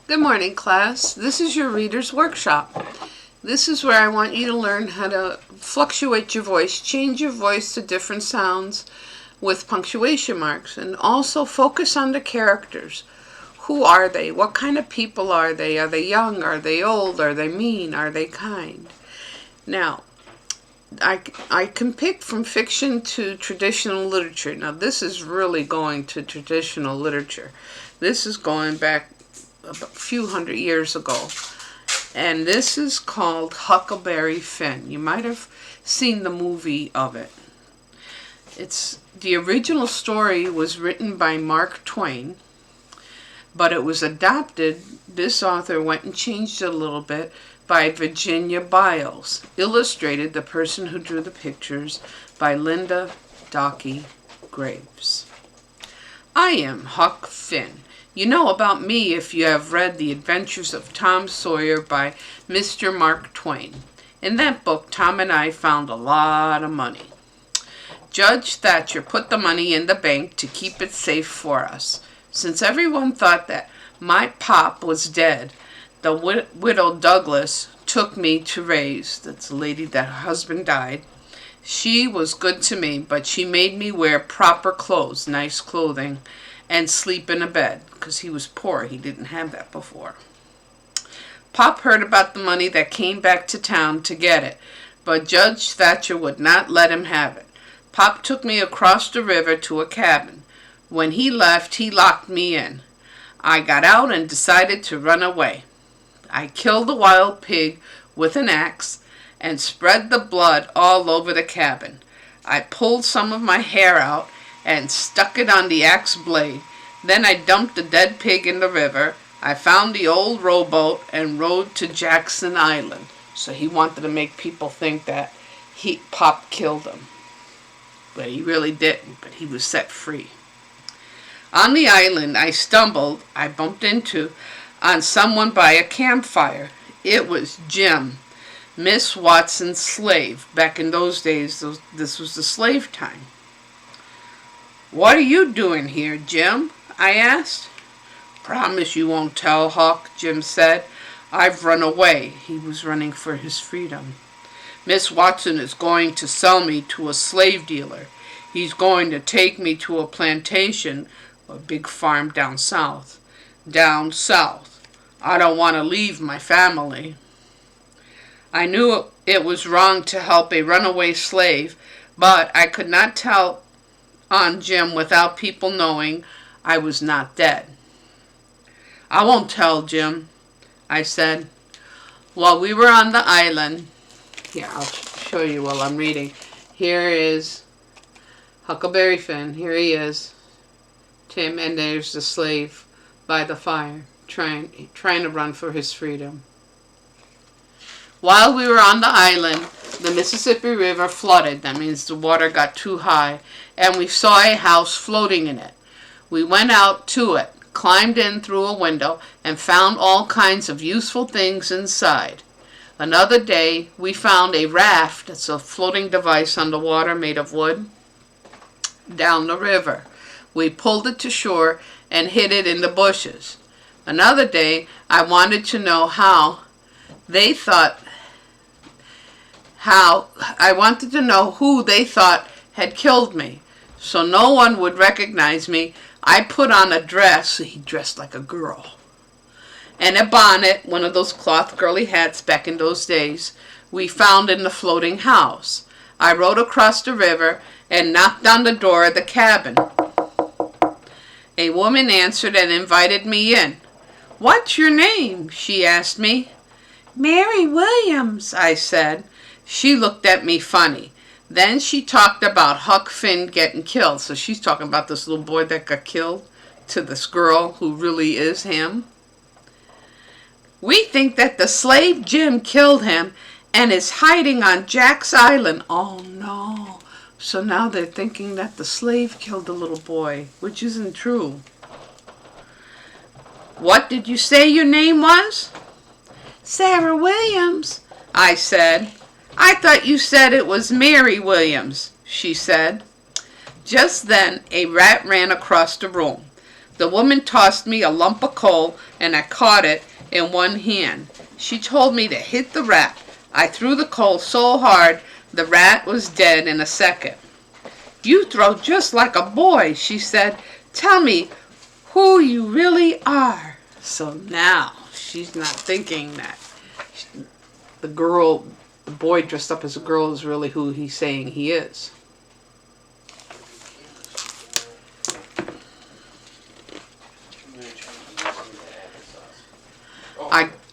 Good morning, class. This is your Reader's Workshop. This is where I want you to learn how to fluctuate your voice, change your voice to different sounds with punctuation marks, and also focus on the characters. Who are they? What kind of people are they? Are they young? Are they old? Are they mean? Are they kind? Now, I can pick from fiction to traditional literature. Now, this is really going to traditional literature. This is going back a few hundred years ago. And this is called Huckleberry Finn. You might have seen the movie of it. The original story was written by Mark Twain, but it was adapted, this author went and changed it a little bit, by Virginia Biles. Illustrated, the person who drew the pictures, by Linda Docky Graves. I am Huck Finn. You know about me if you have read The Adventures of Tom Sawyer by Mr. Mark Twain. In that book, Tom and I found a lot of money. Judge Thatcher put the money in the bank to keep it safe for us. Since everyone thought that my pop was dead, the widow Douglas took me to raise. That's the lady that her husband died. She was good to me, but she made me wear proper clothes, nice clothing, and sleep in a bed, because he was poor. He didn't have that before. Pop heard about the money that came back to town to get it, but Judge Thatcher would not let him have it. Pop took me across the river to a cabin. When he left, he locked me in. I got out and decided to run away. I killed a wild pig with an axe and spread the blood all over the cabin. I pulled some of my hair out and stuck it on the axe blade. Then I dumped the dead pig in the river. I found the old rowboat and rowed to Jackson Island. So he wanted to make people think that Pop killed him. But he really didn't, but he was set free. On the island, I bumped into on someone by a campfire. It was Jim, Miss Watson's slave. Back in those days, this was the slave time. "What are you doing here, Jim?" I asked. "Promise you won't tell, Huck," Jim said. "I've run away." He was running for his freedom. "Miss Watson is going to sell me to a slave dealer. He's going to take me to a plantation, a big farm down south. Down south. I don't want to leave my family." I knew it was wrong to help a runaway slave, but I could not tell on Jim without people knowing I was not dead. "I won't tell, Jim," I said. While we were on the island, here, I'll show you while I'm reading. Here is Huckleberry Finn. Here he is, Tim, and there's the slave by the fire, trying to run for his freedom. While we were on the island, the Mississippi River flooded. That means the water got too high, and we saw a house floating in it. We went out to it, climbed in through a window, and found all kinds of useful things inside. Another day, we found a raft, that's a floating device on the water made of wood, down the river. We pulled it to shore and hid it in the bushes. Another day, I wanted to know who they thought had killed me. So no one would recognize me, I put on a dress, he dressed like a girl, and a bonnet, one of those cloth girly hats back in those days, we found in the floating house. I rowed across the river and knocked on the door of the cabin. A woman answered and invited me in. "What's your name?" she asked me. "Mary Williams," I said. She looked at me funny. Then she talked about Huck Finn getting killed. So she's talking about this little boy that got killed to this girl who really is him. "We think that the slave Jim killed him and is hiding on Jack's Island." Oh no. So now they're thinking that the slave killed the little boy, which isn't true. "What did you say your name was?" "Sarah Williams," I said. "I thought you said it was Mary Williams," she said. Just then, a rat ran across the room. The woman tossed me a lump of coal, and I caught it in one hand. She told me to hit the rat. I threw the coal so hard, the rat was dead in a second. "You throw just like a boy," she said. "Tell me who you really are." So now she's not thinking that the boy dressed up as a girl is really who he's saying he is.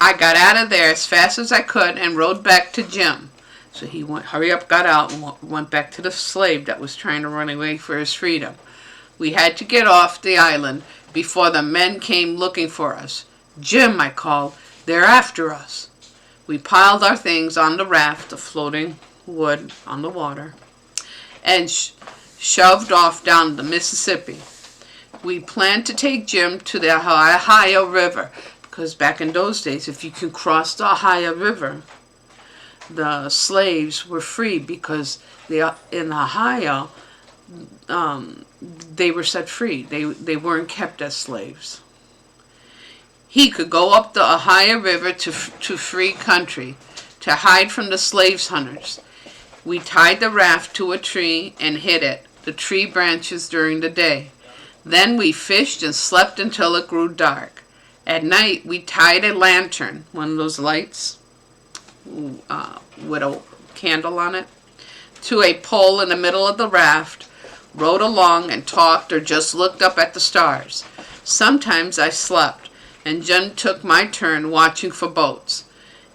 I got out of there as fast as I could and rode back to Jim. So he hurry up, got out, and went back to the slave that was trying to run away for his freedom. We had to get off the island before the men came looking for us. "Jim," I called, "they're after us." We piled our things on the raft of floating wood on the water and shoved off down the Mississippi. We planned to take Jim to the Ohio River, because back in those days, if you could cross the Ohio River, the slaves were free, because in Ohio, they were set free. They weren't kept as slaves. He could go up the Ohio River to free country, to hide from the slave hunters. We tied the raft to a tree and hid it, the tree branches, during the day. Then we fished and slept until it grew dark. At night, we tied a lantern, one of those lights with a candle on it, to a pole in the middle of the raft, rode along and talked or just looked up at the stars. Sometimes I slept, and Jen took my turn watching for boats.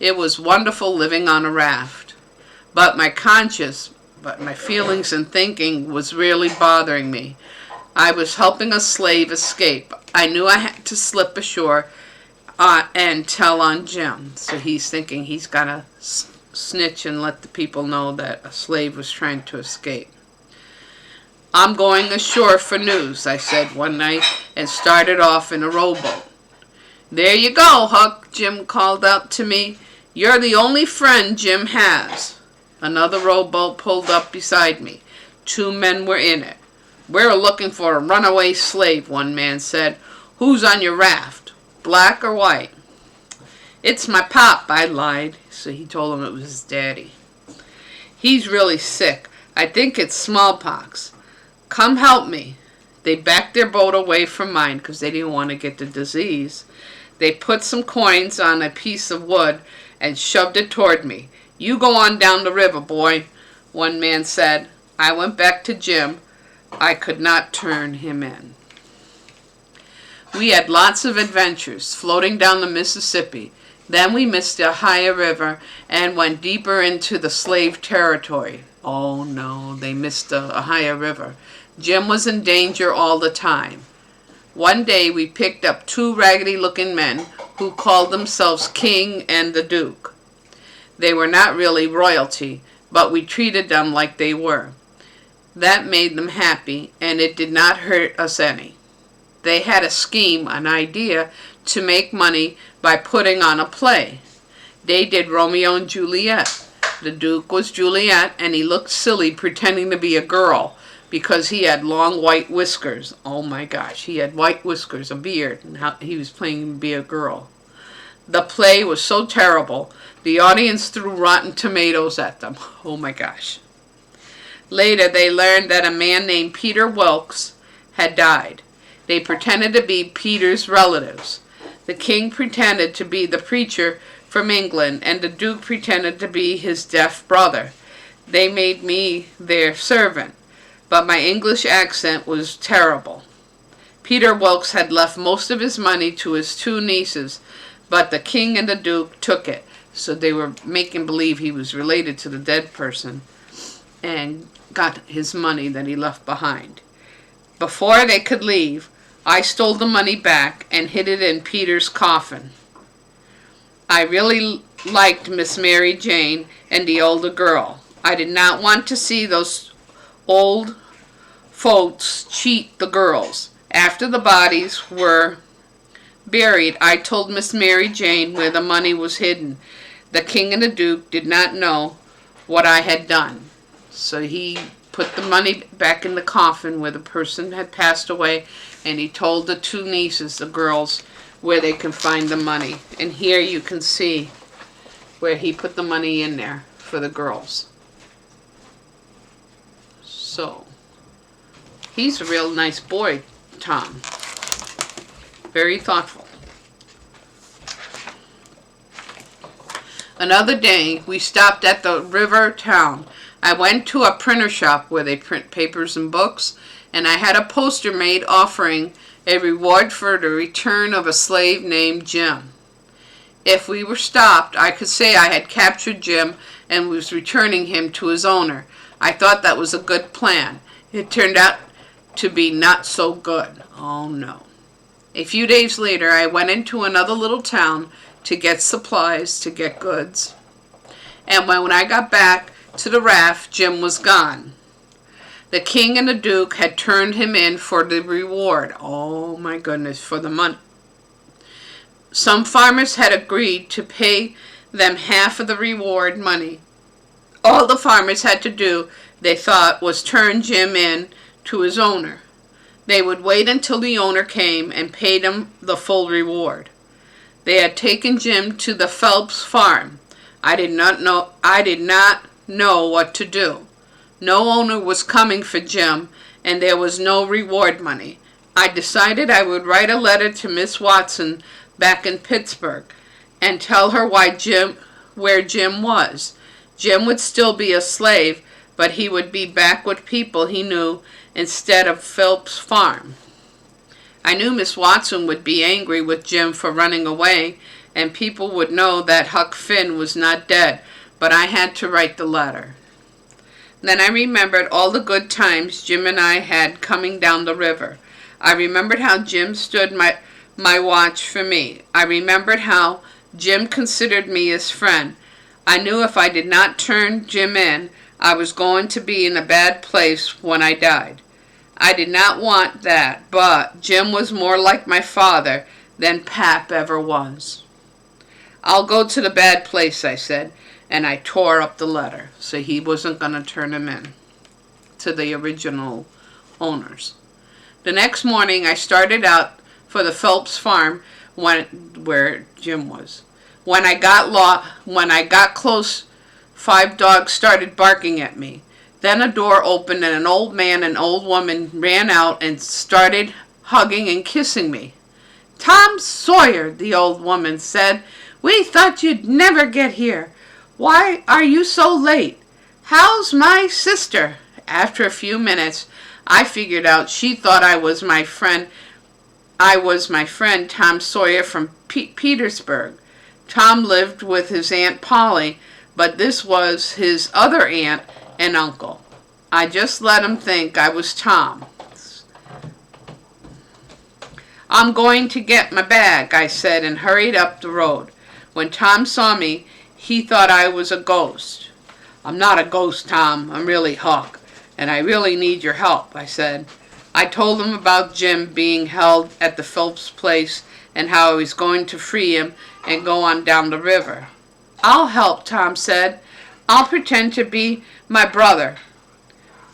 It was wonderful living on a raft. But my feelings and thinking was really bothering me. I was helping a slave escape. I knew I had to slip ashore and tell on Jim. So he's thinking he's got to snitch and let the people know that a slave was trying to escape. "I'm going ashore for news," I said one night, and started off in a rowboat. "There you go, Huck," Jim called out to me. "You're the only friend Jim has." Another rowboat pulled up beside me. 2 men were in it. "We're looking for a runaway slave," one man said. "Who's on your raft, black or white?" "It's my pop," I lied. So he told him it was his daddy. "He's really sick. I think it's smallpox. Come help me." They backed their boat away from mine because they didn't want to get the disease. They put some coins on a piece of wood and shoved it toward me. "You go on down the river, boy," one man said. I went back to Jim. I could not turn him in. We had lots of adventures, floating down the Mississippi. Then we missed the Ohio River and went deeper into the slave territory. Oh no, they missed the Ohio River. Jim was in danger all the time. One day we picked up 2 raggedy-looking men who called themselves King and the Duke. They were not really royalty, but we treated them like they were. That made them happy, and it did not hurt us any. They had a scheme, an idea, to make money by putting on a play. They did Romeo and Juliet. The Duke was Juliet, and he looked silly pretending to be a girl because he had long white whiskers. Oh my gosh, he had white whiskers, a beard, and he was playing to be a girl. The play was so terrible, the audience threw rotten tomatoes at them. Oh my gosh. Later, they learned that a man named Peter Wilkes had died. They pretended to be Peter's relatives. The king pretended to be the preacher from England, and the Duke pretended to be his deaf brother. They made me their servant, but my English accent was terrible. Peter Wilkes had left most of his money to his 2 nieces, but the king and the Duke took it. So they were making believe he was related to the dead person and got his money that he left behind. Before they could leave, I stole the money back and hid it in Peter's coffin. I really liked Miss Mary Jane and the older girl. I did not want to see those old folks cheat the girls. After the bodies were buried, I told Miss Mary Jane where the money was hidden. The king and the Duke did not know what I had done. So he put the money back in the coffin where the person had passed away, And he told the two nieces, the girls, where they can find the money. And here you can see where he put the money in there for the girls. So, he's a real nice boy, Tom. Very thoughtful. Another day, we stopped at the river town. I went to a printer shop where they print papers and books, and I had a poster made offering a reward for the return of a slave named Jim. If we were stopped, I could say I had captured Jim and was returning him to his owner. I thought that was a good plan. It turned out to be not so good. Oh no. A few days later, I went into another little town to get supplies, to get goods. And when I got back to the raft, Jim was gone. The king and the duke had turned him in for the reward. Oh my goodness, for the money. Some farmers had agreed to pay them half of the reward money. All the farmers had to do, they thought, was turn Jim in to his owner. They would wait until the owner came and paid him the full reward. They had taken Jim to the Phelps farm. I did not know what to do. No owner was coming for Jim, and there was no reward money. I decided I would write a letter to Miss Watson back in Pittsburgh and tell her where Jim was. Jim would still be a slave, but he would be back with people he knew instead of Phelps farm. I knew Miss Watson would be angry with Jim for running away, and people would know that Huck Finn was not dead, but I had to write the letter. Then I remembered all the good times Jim and I had coming down the river. I remembered how Jim stood my watch for me. I remembered how Jim considered me his friend. I knew if I did not turn Jim in, I was going to be in a bad place when I died. I did not want that, but Jim was more like my father than Pap ever was. I'll go to the bad place, I said, and I tore up the letter, so he wasn't going to turn him in to the original owners. The next morning, I started out for the Phelps farm where Jim was. When I got close, 5 dogs started barking at me. Then a door opened and an old man and old woman ran out and started hugging and kissing me. "Tom Sawyer," the old woman said, "we thought you'd never get here. Why are you so late? How's my sister?" After a few minutes, I figured out she thought I was my friend Tom Sawyer from Petersburg. Tom lived with his Aunt Polly, but this was his other aunt and uncle. I just let him think I was Tom. "I'm going to get my bag," I said, and hurried up the road. When Tom saw me, he thought I was a ghost. "I'm not a ghost, Tom. I'm really Huck, and I really need your help," I said. I told him about Jim being held at the Phelps place and how I was going to free him and go on down the river. "I'll help," Tom said. "I'll pretend to be my brother.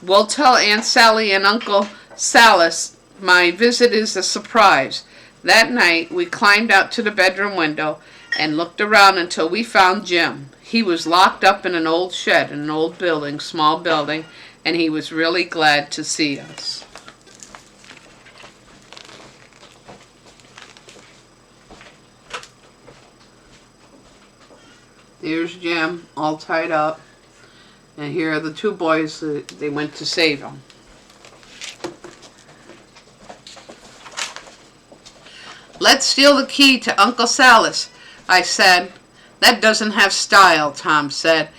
We'll tell Aunt Sally and Uncle Silas my visit is a surprise." That night, we climbed out to the bedroom window and looked around until we found Jim. He was locked up in an old shed in an old building, small building, and he was really glad to see us. Here's Jim, all tied up. And here are the 2 boys that they went to save him. "Let's steal the key to Uncle Silas," I said. "That doesn't have style," Tom said.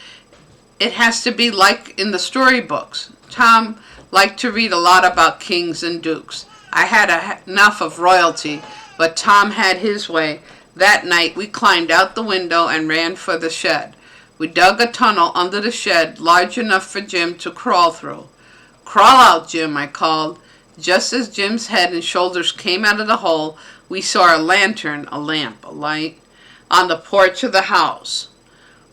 "It has to be like in the storybooks." Tom liked to read a lot about kings and dukes. I had enough of royalty, but Tom had his way. That night, we climbed out the window and ran for the shed. We dug a tunnel under the shed large enough for Jim to crawl through. "Crawl out, Jim," I called. Just as Jim's head and shoulders came out of the hole, we saw a lantern, a lamp, a light, on the porch of the house.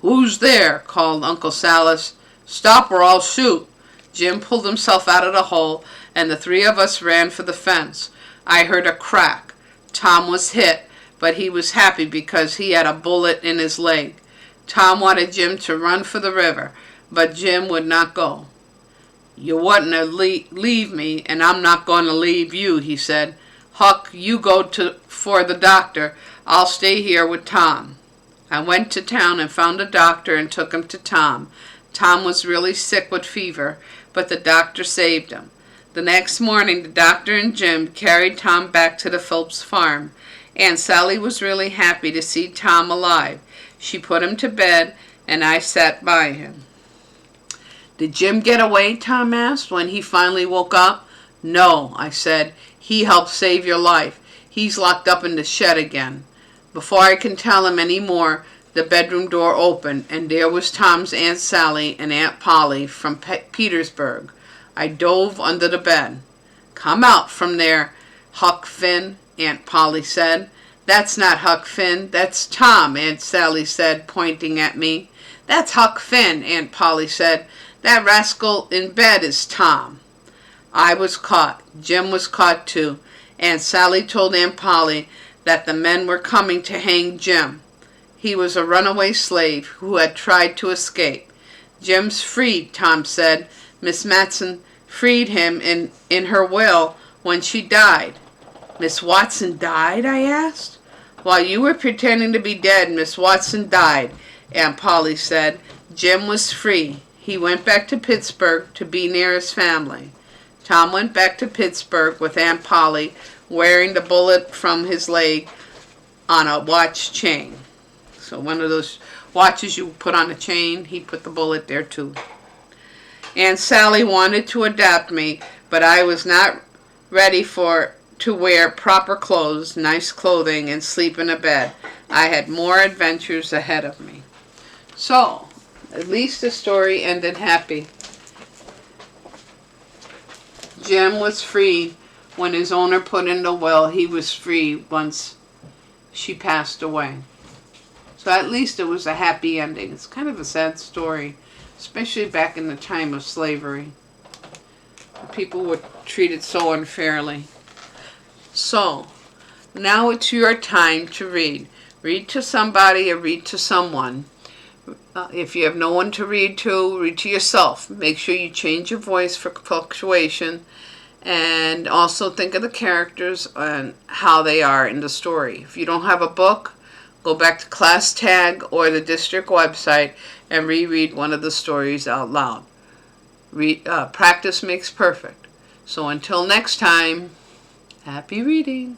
"Who's there?" called Uncle Silas. "Stop or I'll shoot." Jim pulled himself out of the hole, and the 3 of us ran for the fence. I heard a crack. Tom was hit, but he was happy because he had a bullet in his leg. Tom wanted Jim to run for the river, but Jim would not go. You wouldn't leave me, and I'm not going to leave you, he said. Huck, you go for the doctor. I'll stay here with Tom. I went to town and found a doctor and took him to Tom. Tom was really sick with fever, but the doctor saved him. The next morning, the doctor and Jim carried Tom back to the Phillips farm. Aunt Sally was really happy to see Tom alive. She put him to bed, and I sat by him. Did Jim get away? Tom asked when he finally woke up. No, I said. He helped save your life. He's locked up in the shed again. Before I can tell him any more, the bedroom door opened, and there was Tom's Aunt Sally and Aunt Polly from Petersburg. I dove under the bed. Come out from there, Huck Finn, Aunt Polly said. That's not Huck Finn, that's Tom, Aunt Sally said, pointing at me. That's Huck Finn, Aunt Polly said. That rascal in bed is Tom. I was caught. Jim was caught too. Aunt Sally told Aunt Polly that the men were coming to hang Jim. He was a runaway slave who had tried to escape. Jim's freed, Tom said. Miss Matson freed him in her will when she died. Miss Watson died? I asked. While you were pretending to be dead, Miss Watson died, Aunt Polly said. Jim was free. He went back to Pittsburgh to be near his family. Tom went back to Pittsburgh with Aunt Polly, wearing the bullet from his leg on a watch chain. So one of those watches you put on a chain, he put the bullet there too. Aunt Sally wanted to adopt me, but I was not ready to wear proper clothes, nice clothing, and sleep in a bed. I had more adventures ahead of me. So, at least the story ended happy. Jim was freed when his owner put in the will. He was free once she passed away. So at least it was a happy ending. It's kind of a sad story, especially back in the time of slavery. People were treated so unfairly. So, now it's your time to read. Read to somebody or read to someone. If you have no one to read to yourself. Make sure you change your voice for fluctuation, and also think of the characters and how they are in the story. If you don't have a book, go back to Class Tag or the district website and reread one of the stories out loud. Practice makes perfect. So until next time, happy reading.